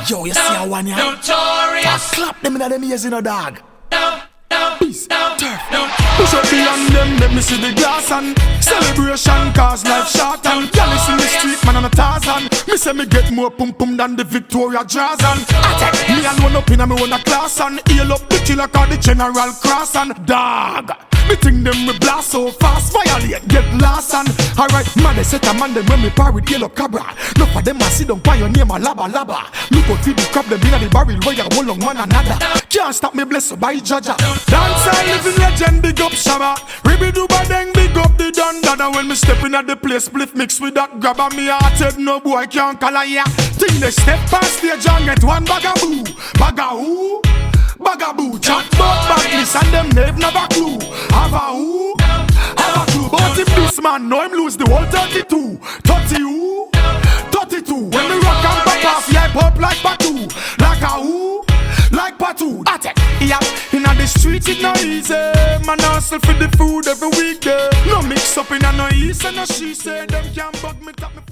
Yo, you see how one ya? Notorious. Clap them in them ears, you know, dog. Peace, turf. Push up beyond them, let me see the glass and celebration cause life short and Gallus in the street, man on a Tarzan. Me say me get more pum pum than the Victoria Jazz and me alone up in a me own a class and heal up the Killa call the General Cross and dog. Me think them me blast so fast, violate, get lost and alright, man they set a man them when me par with yellow cabra. Look for them I see them by your name a laba laba. Look out feed the crab them in the barrel where you hold on one another. Can't stop me blessed by Jaja. Dancehall living legend, big up Shabba. Ribby do badeng, big up the Don Dada. When me step in at the place, split mix with that grabber. Me heart head, no boy can't call a ya. Think they step past stage and get one bagaboo. Bagahoo, bagaboo. Chat about badness and them never clue. Have a who, have a clue. But if this man know him lose the whole 32. 30 who, 32. When me rock and pop off, yeah, pop like Patu. Like a who, like Patu. Yeah, inna the street it no easy. Man hustle for the food every week. No mix up inna no east and no she say them can't bug me top me.